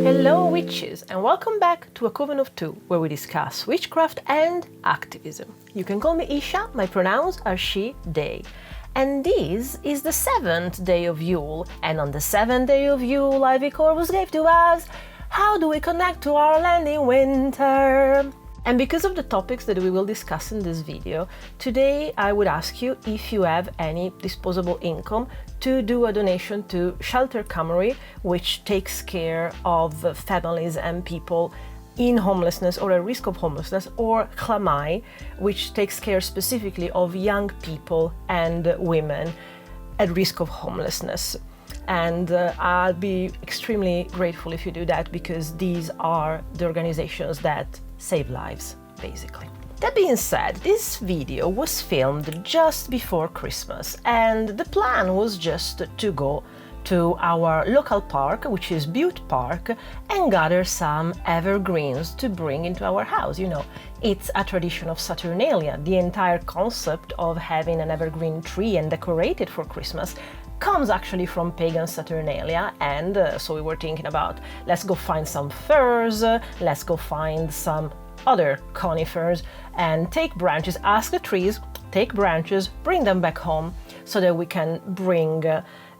Hello witches, and welcome back to A Coven of Two, where we discuss witchcraft and activism. You can call me Isha, my pronouns are she, they. And this is the 7th day of Yule, and on the 7th day of Yule, Ivy Corvus gave to us, how do we connect to our land in winter? And because of the topics that we will discuss in this video, today I would ask you if you have any disposable income to do a donation to Shelter Cymru, which takes care of families and people in homelessness or at risk of homelessness, or Chlamai, which takes care specifically of young people and women at risk of homelessness. And I'll be extremely grateful if you do that, because these are the organizations that save lives, basically. That being said, this video was filmed just before Christmas, and the plan was just to go to our local park, which is Bute Park, and gather some evergreens to bring into our house. You know, it's a tradition of Saturnalia. The entire concept of having an evergreen tree and decorate it for Christmas comes actually from pagan Saturnalia, and so we were thinking about, let's go find some firs, let's go find some other conifers and take branches, ask the trees, take branches, bring them back home so that we can bring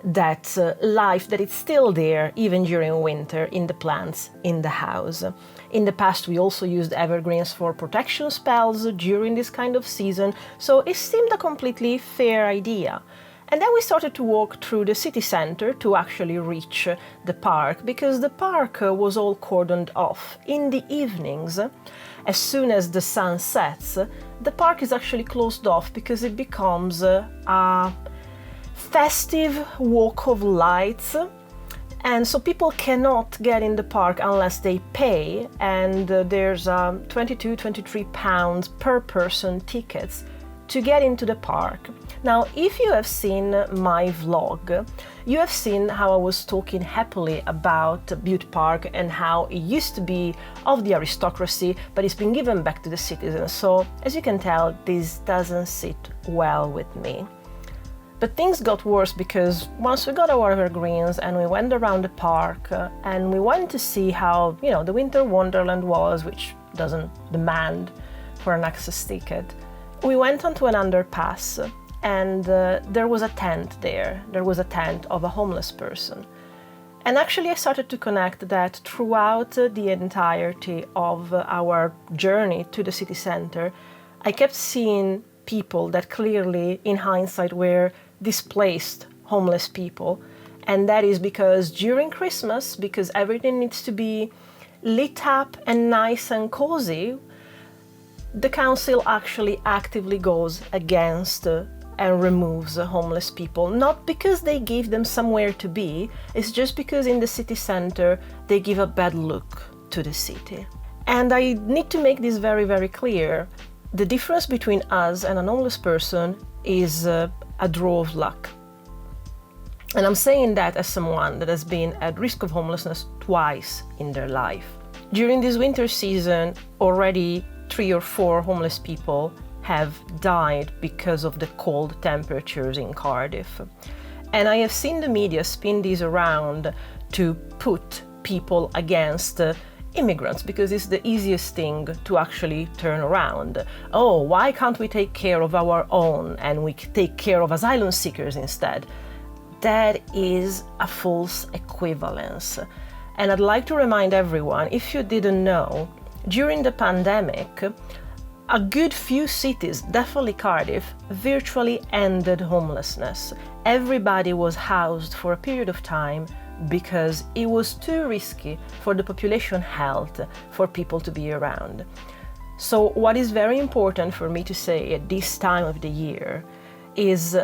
that life that is still there even during winter in the plants in the house. In the past we also used evergreens for protection spells during this kind of season, so it seemed a completely fair idea. And then we started to walk through the city center to actually reach the park, because the park was all cordoned off. In the evenings, as soon as the sun sets, the park is actually closed off because it becomes a festive walk of lights. And so people cannot get in the park unless they pay, and there's 23 pounds per person tickets to get into the park. Now, if you have seen my vlog, you have seen how I was talking happily about Bute Park and how it used to be of the aristocracy, but it's been given back to the citizens. So, as you can tell, this doesn't sit well with me. But things got worse, because once we got our evergreens and we went around the park and we went to see how, you know, the winter wonderland was, which doesn't demand for an access ticket, we went onto an underpass, and there was a tent there. There was a tent of a homeless person. And actually I started to connect that throughout the entirety of our journey to the city center, I kept seeing people that clearly, in hindsight, were displaced homeless people. And that is because during Christmas, because everything needs to be lit up and nice and cozy, the council actually actively goes against and removes homeless people, not because they give them somewhere to be, it's just because in the city center they give a bad look to the city. And I need to make this very, very clear. The difference between us and a homeless person is a draw of luck. And I'm saying that as someone that has been at risk of homelessness twice in their life. During this winter season, already 3 or 4 homeless people have died because of the cold temperatures in Cardiff. And I have seen the media spin these around to put people against immigrants, because it's the easiest thing to actually turn around. Oh, why can't we take care of our own and we take care of asylum seekers instead? That is a false equivalence. And I'd like to remind everyone, if you didn't know, during the pandemic, a good few cities, definitely Cardiff, virtually ended homelessness. Everybody was housed for a period of time because it was too risky for the population health for people to be around. So what is very important for me to say at this time of the year is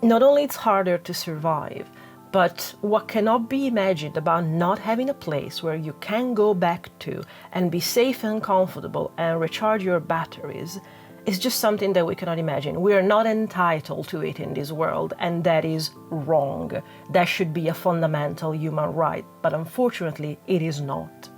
not only it's harder to survive, but what cannot be imagined about not having a place where you can go back to and be safe and comfortable and recharge your batteries is just something that we cannot imagine. We are not entitled to it in this world, and that is wrong. That should be a fundamental human right, but unfortunately it is not.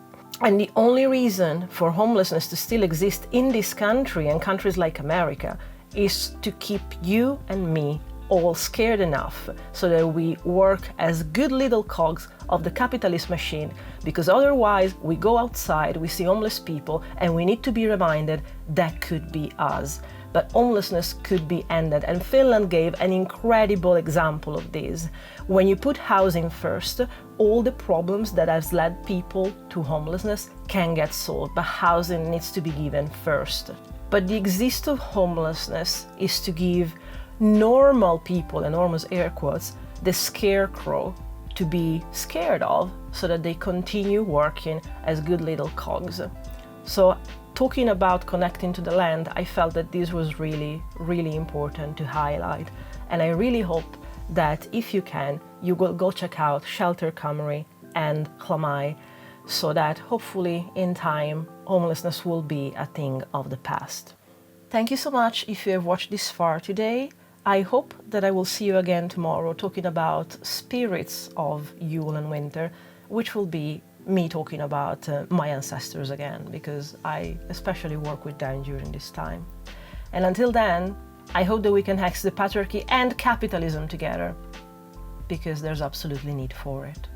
And the only reason for homelessness to still exist in this country and countries like America is to keep you and me all scared enough so that we work as good little cogs of the capitalist machine, because otherwise we go outside, we see homeless people, and we need to be reminded that could be us. But homelessness could be ended, and Finland gave an incredible example of this. When you put housing first, all the problems that has led people to homelessness can get solved, but housing needs to be given first. But the exist of homelessness is to give normal people, enormous air quotes, the scarecrow to be scared of so that they continue working as good little cogs. So talking about connecting to the land, I felt that this was really, really important to highlight. And I really hope that if you can, you will go check out Shelter Kamari and Hlamai, so that hopefully in time, homelessness will be a thing of the past. Thank you so much if you have watched this far today. I hope that I will see you again tomorrow talking about spirits of Yule and winter, which will be me talking about my ancestors again, because I especially work with them during this time. And until then, I hope that we can hex the patriarchy and capitalism together, because there's absolutely need for it.